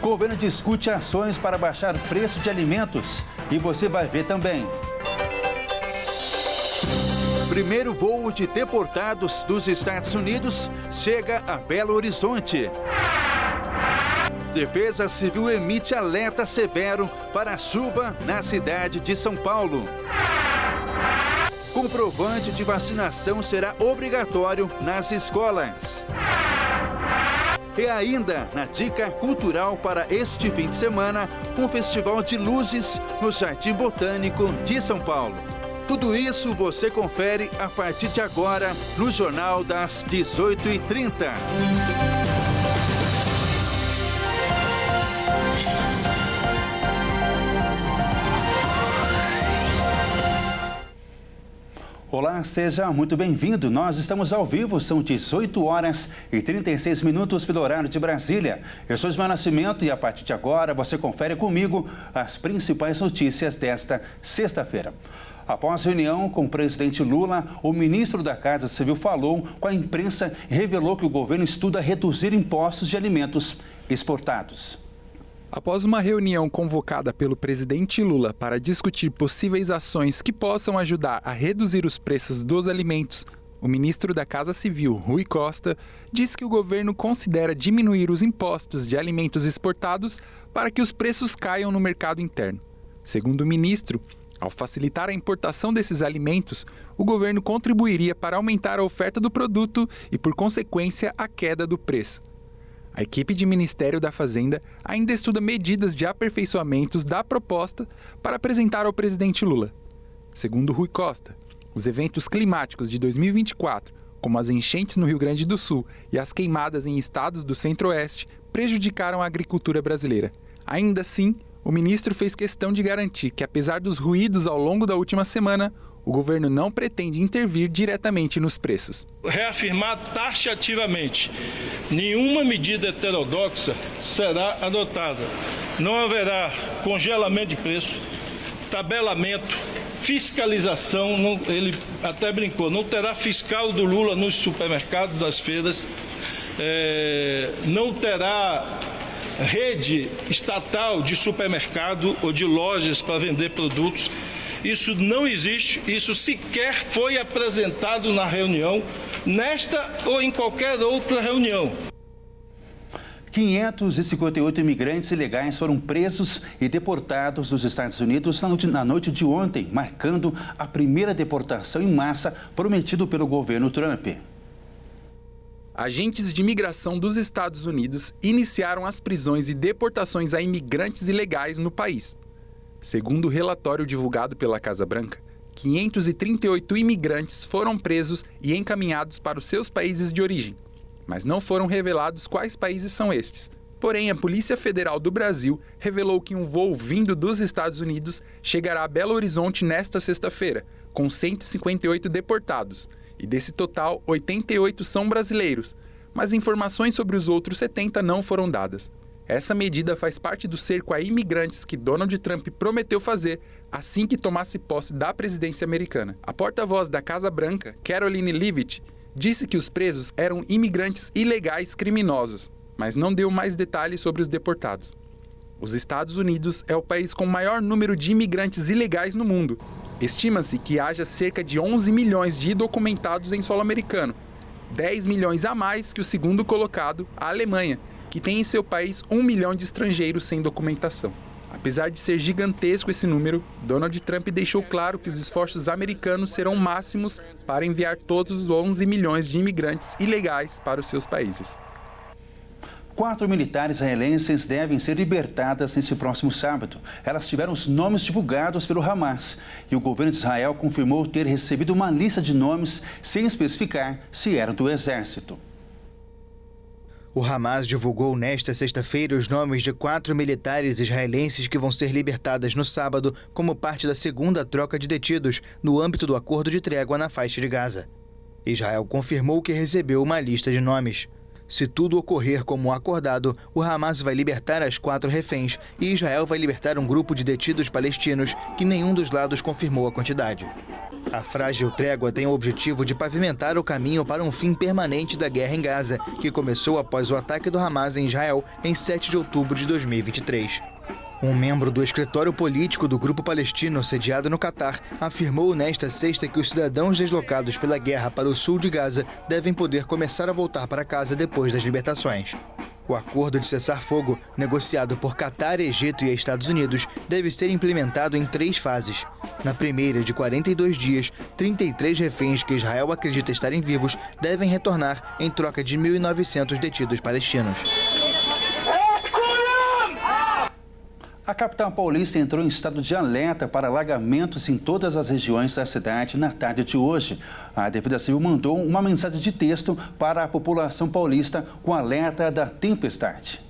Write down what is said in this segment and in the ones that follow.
Governo discute ações para baixar o preço de alimentos. E você vai ver também. Primeiro voo de deportados dos Estados Unidos chega a Belo Horizonte. Defesa Civil emite alerta severo para a chuva na cidade de São Paulo. Comprovante de vacinação será obrigatório nas escolas. E ainda, na dica cultural para este fim de semana, um festival de luzes no Jardim Botânico de São Paulo. Tudo isso você confere a partir de agora no Jornal das 18h30. Olá, seja muito bem-vindo. Nós estamos ao vivo, são 18h36 pelo horário de Brasília. Eu sou Ismael Nascimento e a partir de agora você confere comigo as principais notícias desta sexta-feira. Após reunião com o presidente Lula, o ministro da Casa Civil falou com a imprensa e revelou que o governo estuda reduzir impostos de alimentos exportados. Após uma reunião convocada pelo presidente Lula para discutir possíveis ações que possam ajudar a reduzir os preços dos alimentos, o ministro da Casa Civil, Rui Costa, disse que o governo considera diminuir os impostos de alimentos exportados para que os preços caiam no mercado interno. Segundo o ministro, ao facilitar a importação desses alimentos, o governo contribuiria para aumentar a oferta do produto e, por consequência, a queda do preço. A equipe de Ministério da Fazenda ainda estuda medidas de aperfeiçoamentos da proposta para apresentar ao presidente Lula. Segundo Rui Costa, os eventos climáticos de 2024, como as enchentes no Rio Grande do Sul e as queimadas em estados do Centro-Oeste, prejudicaram a agricultura brasileira. Ainda assim, o ministro fez questão de garantir que, apesar dos ruídos ao longo da última semana, o governo não pretende intervir diretamente nos preços. Reafirmar taxativamente, nenhuma medida heterodoxa será adotada. Não haverá congelamento de preço, tabelamento, fiscalização, ele até brincou, não terá fiscal do Lula nos supermercados das feiras, não terá rede estatal de supermercado ou de lojas para vender produtos. Isso não existe, isso sequer foi apresentado na reunião, nesta ou em qualquer outra reunião. 558 imigrantes ilegais foram presos e deportados dos Estados Unidos na noite de ontem, marcando a primeira deportação em massa prometida pelo governo Trump. Agentes de imigração dos Estados Unidos iniciaram as prisões e deportações a imigrantes ilegais no país. Segundo o relatório divulgado pela Casa Branca, 538 imigrantes foram presos e encaminhados para os seus países de origem, mas não foram revelados quais países são estes. Porém, a Polícia Federal do Brasil revelou que um voo vindo dos Estados Unidos chegará a Belo Horizonte nesta sexta-feira, com 158 deportados, e desse total, 88 são brasileiros, mas informações sobre os outros 70 não foram dadas. Essa medida faz parte do cerco a imigrantes que Donald Trump prometeu fazer assim que tomasse posse da presidência americana. A porta-voz da Casa Branca, Karoline Leavitt, disse que os presos eram imigrantes ilegais criminosos, mas não deu mais detalhes sobre os deportados. Os Estados Unidos é o país com maior número de imigrantes ilegais no mundo. Estima-se que haja cerca de 11 milhões de indocumentados em solo americano, 10 milhões a mais que o segundo colocado, a Alemanha, que tem em seu país 1 milhão de estrangeiros sem documentação. Apesar de ser gigantesco esse número, Donald Trump deixou claro que os esforços americanos serão máximos para enviar todos os 11 milhões de imigrantes ilegais para os seus países. 4 militares israelenses devem ser libertadas nesse próximo sábado. Elas tiveram os nomes divulgados pelo Hamas e o governo de Israel confirmou ter recebido uma lista de nomes sem especificar se eram do exército. O Hamas divulgou nesta sexta-feira os nomes de 4 militares israelenses que vão ser libertadas no sábado como parte da segunda troca de detidos no âmbito do acordo de trégua na faixa de Gaza. Israel confirmou que recebeu uma lista de nomes. Se tudo ocorrer como acordado, o Hamas vai libertar as 4 reféns e Israel vai libertar um grupo de detidos palestinos que nenhum dos lados confirmou a quantidade. A frágil trégua tem o objetivo de pavimentar o caminho para um fim permanente da guerra em Gaza, que começou após o ataque do Hamas em Israel em 7 de outubro de 2023. Um membro do escritório político do grupo palestino sediado no Catar afirmou nesta sexta que os cidadãos deslocados pela guerra para o sul de Gaza devem poder começar a voltar para casa depois das libertações. O acordo de cessar-fogo, negociado por Catar, Egito e Estados Unidos, deve ser implementado em 3 fases. Na primeira, de 42 dias, 33 reféns que Israel acredita estarem vivos devem retornar em troca de 1.900 detidos palestinos. A capital paulista entrou em estado de alerta para alagamentos em todas as regiões da cidade na tarde de hoje. A Defesa Civil mandou uma mensagem de texto para a população paulista com alerta da tempestade.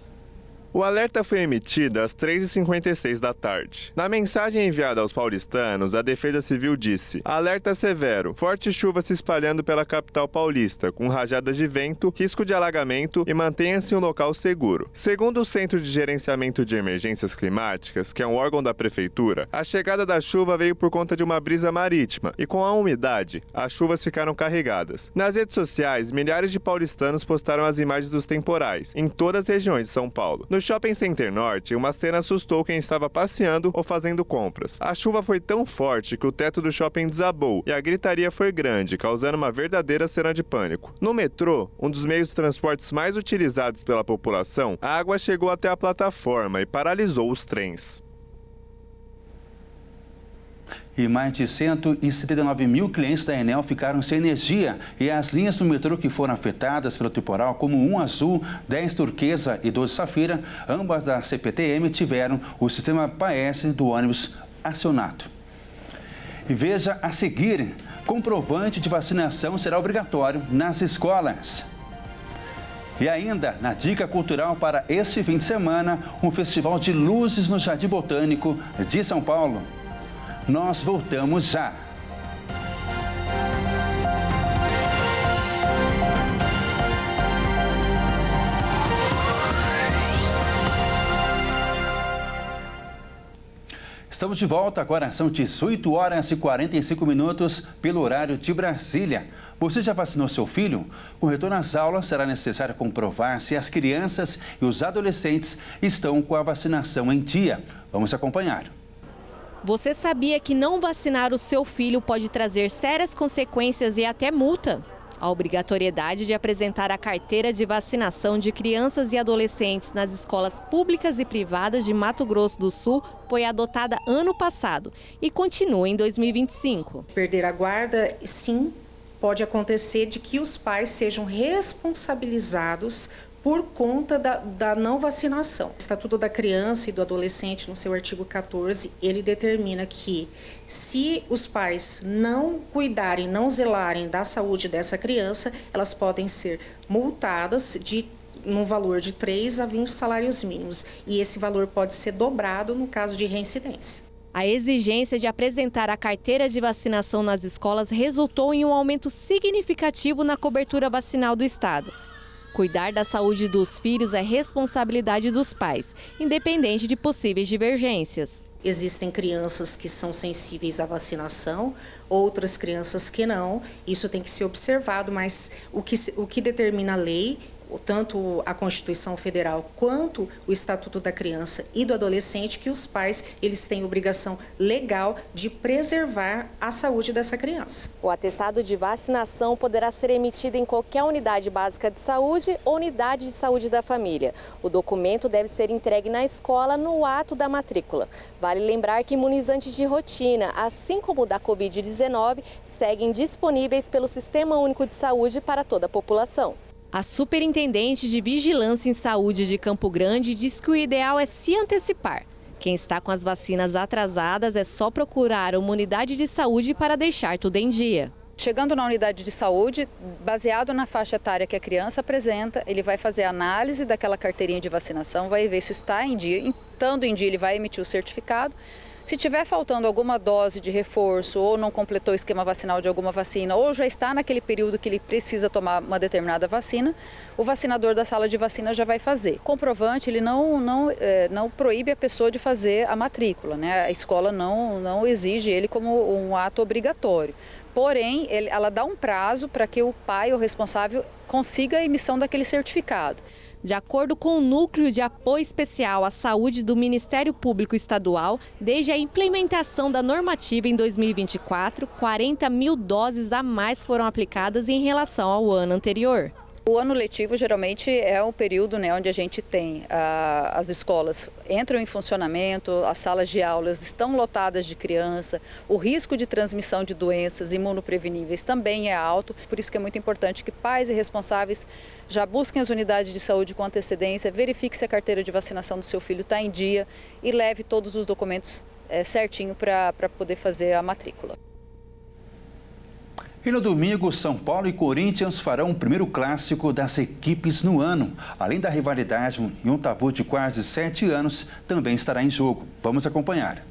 O alerta foi emitido às 3h56 da tarde. Na mensagem enviada aos paulistanos, a Defesa Civil disse: alerta severo, forte chuva se espalhando pela capital paulista, com rajadas de vento, risco de alagamento e mantenha-se em um local seguro. Segundo o Centro de Gerenciamento de Emergências Climáticas, que é um órgão da Prefeitura, a chegada da chuva veio por conta de uma brisa marítima e com a umidade, as chuvas ficaram carregadas. Nas redes sociais, milhares de paulistanos postaram as imagens dos temporais, em todas as regiões de São Paulo. No Shopping Center Norte, uma cena assustou quem estava passeando ou fazendo compras. A chuva foi tão forte que o teto do shopping desabou e a gritaria foi grande, causando uma verdadeira cena de pânico. No metrô, um dos meios de transportes mais utilizados pela população, a água chegou até a plataforma e paralisou os trens. E mais de 179 mil clientes da Enel ficaram sem energia. E as linhas do metrô que foram afetadas pelo temporal, como 1 azul, 10 turquesa e 12 safira, ambas da CPTM tiveram o sistema PAES do ônibus acionado. E veja a seguir, comprovante de vacinação será obrigatório nas escolas. E ainda, na dica cultural para este fim de semana, um festival de luzes no Jardim Botânico de São Paulo. Nós voltamos já. Estamos de volta, agora são 18 horas e 45 minutos pelo horário de Brasília. Você já vacinou seu filho? Com o retorno às aulas, será necessário comprovar se as crianças e os adolescentes estão com a vacinação em dia. Vamos acompanhar. Você sabia que não vacinar o seu filho pode trazer sérias consequências e até multa? A obrigatoriedade de apresentar a carteira de vacinação de crianças e adolescentes nas escolas públicas e privadas de Mato Grosso do Sul foi adotada ano passado e continua em 2025. Perder a guarda, sim, pode acontecer de que os pais sejam responsabilizados por conta da não vacinação. O Estatuto da Criança e do Adolescente, no seu artigo 14, ele determina que se os pais não cuidarem, não zelarem da saúde dessa criança, elas podem ser multadas no valor de 3 a 20 salários mínimos. E esse valor pode ser dobrado no caso de reincidência. A exigência de apresentar a carteira de vacinação nas escolas resultou em um aumento significativo na cobertura vacinal do Estado. Cuidar da saúde dos filhos é responsabilidade dos pais, independente de possíveis divergências. Existem crianças que são sensíveis à vacinação, outras crianças que não. Isso tem que ser observado, mas o que determina a lei, tanto a Constituição Federal quanto o Estatuto da Criança e do Adolescente, que os pais eles têm obrigação legal de preservar a saúde dessa criança. O atestado de vacinação poderá ser emitido em qualquer unidade básica de saúde ou unidade de saúde da família. O documento deve ser entregue na escola no ato da matrícula. Vale lembrar que imunizantes de rotina, assim como o da Covid-19, seguem disponíveis pelo Sistema Único de Saúde para toda a população. A superintendente de Vigilância em Saúde de Campo Grande diz que o ideal é se antecipar. Quem está com as vacinas atrasadas é só procurar uma unidade de saúde para deixar tudo em dia. Chegando na unidade de saúde, baseado na faixa etária que a criança apresenta, ele vai fazer a análise daquela carteirinha de vacinação, vai ver se está em dia. Estando em dia, ele vai emitir o certificado. Se tiver faltando alguma dose de reforço ou não completou o esquema vacinal de alguma vacina ou já está naquele período que ele precisa tomar uma determinada vacina, o vacinador da sala de vacina já vai fazer. Comprovante, ele não proíbe a pessoa de fazer a matrícula, né? A escola não exige ele como um ato obrigatório. Porém, ela dá um prazo para que o pai ou responsável consiga a emissão daquele certificado. De acordo com o Núcleo de Apoio Especial à Saúde do Ministério Público Estadual, desde a implementação da normativa em 2024, 40 mil doses a mais foram aplicadas em relação ao ano anterior. O ano letivo geralmente é um período, né, onde a gente tem as escolas entram em funcionamento, as salas de aulas estão lotadas de criança, o risco de transmissão de doenças imunopreveníveis também é alto, por isso que é muito importante que pais e responsáveis já busquem as unidades de saúde com antecedência, verifique se a carteira de vacinação do seu filho está em dia e leve todos os documentos certinho para poder fazer a matrícula. E no domingo, São Paulo e Corinthians farão o primeiro clássico das equipes no ano. Além da rivalidade e um tabu de quase 7 anos, também estará em jogo. Vamos acompanhar.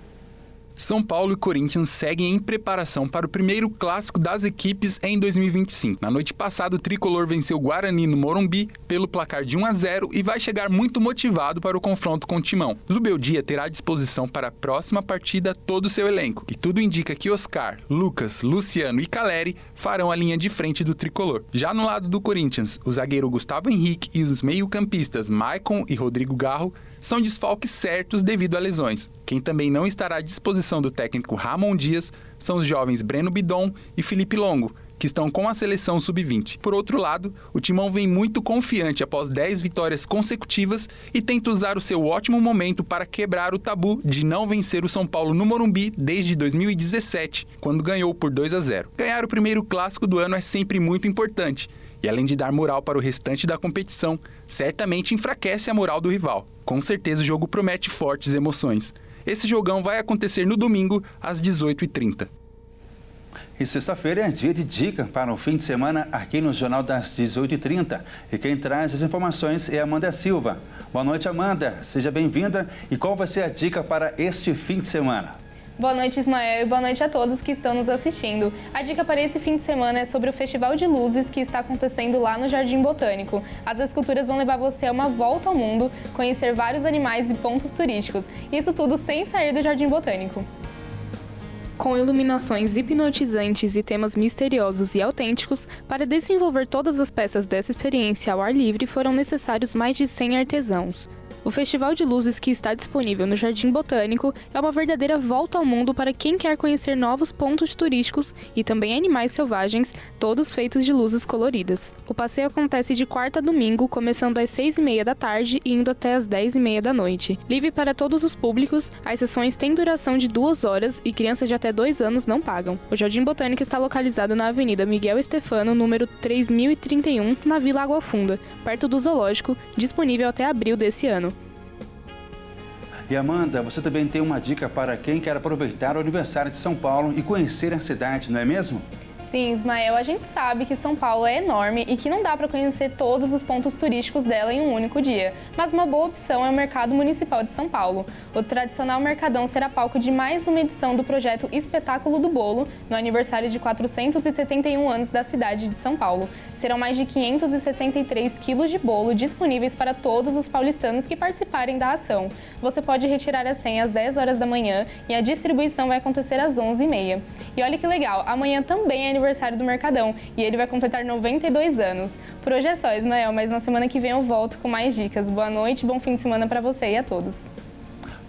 São Paulo e Corinthians seguem em preparação para o primeiro clássico das equipes em 2025. Na noite passada, o tricolor venceu o Guarani no Morumbi pelo placar de 1-0 e vai chegar muito motivado para o confronto com o Timão. Zubeldia terá à disposição para a próxima partida todo o seu elenco. E tudo indica que Oscar, Lucas, Luciano e Caleri farão a linha de frente do tricolor. Já no lado do Corinthians, o zagueiro Gustavo Henrique e os meio-campistas Maicon e Rodrigo Garro são desfalques certos devido a lesões. Quem também não estará à disposição do técnico Ramon Dias são os jovens Breno Bidon e Felipe Longo, que estão com a seleção sub-20. Por outro lado, o Timão vem muito confiante após 10 vitórias consecutivas e tenta usar o seu ótimo momento para quebrar o tabu de não vencer o São Paulo no Morumbi desde 2017, quando ganhou por 2-0. Ganhar o primeiro clássico do ano é sempre muito importante. E além de dar moral para o restante da competição, certamente enfraquece a moral do rival. Com certeza o jogo promete fortes emoções. Esse jogão vai acontecer no domingo, às 18h30. E sexta-feira é dia de dica para o fim de semana aqui no Jornal das 18h30. E quem traz as informações é Amanda Silva. Boa noite, Amanda. Seja bem-vinda. E qual vai ser a dica para este fim de semana? Boa noite, Ismael, e boa noite a todos que estão nos assistindo. A dica para esse fim de semana é sobre o Festival de Luzes que está acontecendo lá no Jardim Botânico. As esculturas vão levar você a uma volta ao mundo, conhecer vários animais e pontos turísticos. Isso tudo sem sair do Jardim Botânico. Com iluminações hipnotizantes e temas misteriosos e autênticos, para desenvolver todas as peças dessa experiência ao ar livre foram necessários mais de 100 artesãos. O Festival de Luzes que está disponível no Jardim Botânico é uma verdadeira volta ao mundo para quem quer conhecer novos pontos turísticos e também animais selvagens, todos feitos de luzes coloridas. O passeio acontece de quarta a domingo, começando às 6h30 da tarde e indo até às 10h30 da noite. Livre para todos os públicos, as sessões têm duração de 2 horas e crianças de até 2 anos não pagam. O Jardim Botânico está localizado na Avenida Miguel Stefano, número 3031, na Vila Água Funda, perto do Zoológico, disponível até abril desse ano. E Amanda, você também tem uma dica para quem quer aproveitar o aniversário de São Paulo e conhecer a cidade, não é mesmo? Sim, Ismael, a gente sabe que São Paulo é enorme e que não dá para conhecer todos os pontos turísticos dela em um único dia, mas uma boa opção é o Mercado Municipal de São Paulo. O tradicional Mercadão será palco de mais uma edição do projeto Espetáculo do Bolo, no aniversário de 471 anos da cidade de São Paulo. Serão mais de 563 quilos de bolo disponíveis para todos os paulistanos que participarem da ação. Você pode retirar a senha às 10 horas da manhã e a distribuição vai acontecer às 11h30. E olha que legal, amanhã também é aniversário do Mercadão e ele vai completar 92 anos. Por hoje é só, Ismael, mas na semana que vem eu volto com mais dicas. Boa noite, bom fim de semana para você e a todos.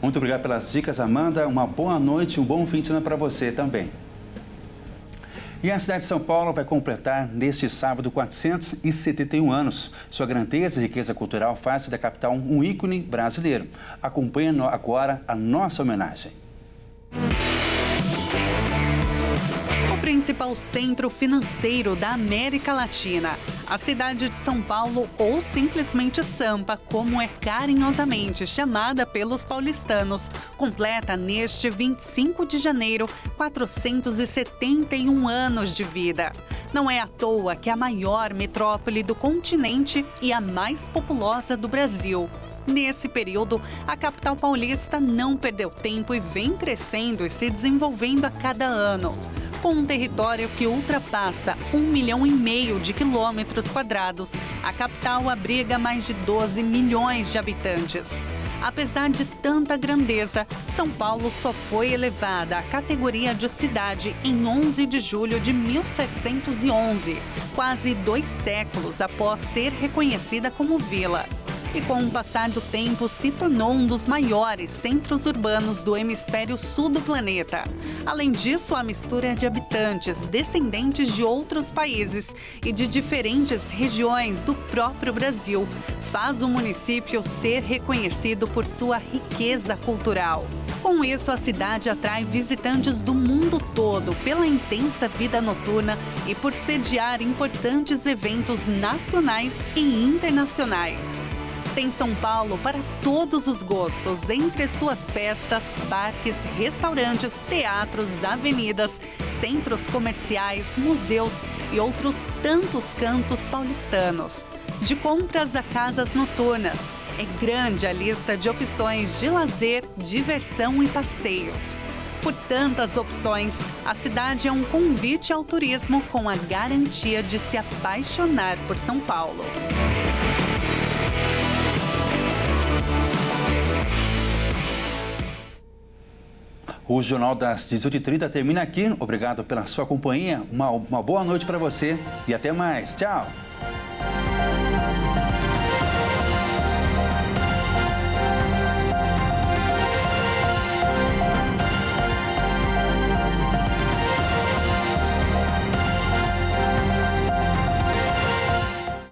Muito obrigado pelas dicas, Amanda. Uma boa noite e um bom fim de semana para você também. E a cidade de São Paulo vai completar neste sábado 471 anos. Sua grandeza e riqueza cultural faz da capital um ícone brasileiro. Acompanhe agora a nossa homenagem. O principal centro financeiro da América Latina, a cidade de São Paulo, ou simplesmente Sampa, como é carinhosamente chamada pelos paulistanos, completa neste 25 de janeiro 471 anos de vida. Não é à toa que é a maior metrópole do continente e a mais populosa do Brasil. Nesse período, a capital paulista não perdeu tempo e vem crescendo e se desenvolvendo a cada ano. Com um território que ultrapassa 1,5 milhão de quilômetros quadrados, a capital abriga mais de 12 milhões de habitantes. Apesar de tanta grandeza, São Paulo só foi elevada à categoria de cidade em 11 de julho de 1711, quase 2 séculos após ser reconhecida como vila. E com o passar do tempo se tornou um dos maiores centros urbanos do hemisfério sul do planeta. Além disso, a mistura de habitantes descendentes de outros países e de diferentes regiões do próprio Brasil faz o município ser reconhecido por sua riqueza cultural. Com isso, a cidade atrai visitantes do mundo todo pela intensa vida noturna e por sediar importantes eventos nacionais e internacionais. Tem São Paulo para todos os gostos, entre suas festas, parques, restaurantes, teatros, avenidas, centros comerciais, museus e outros tantos cantos paulistanos. De compras a casas noturnas, é grande a lista de opções de lazer, diversão e passeios. Por tantas opções, a cidade é um convite ao turismo com a garantia de se apaixonar por São Paulo. O Jornal das 18h30 termina aqui. Obrigado pela sua companhia. Uma boa noite para você e até mais. Tchau!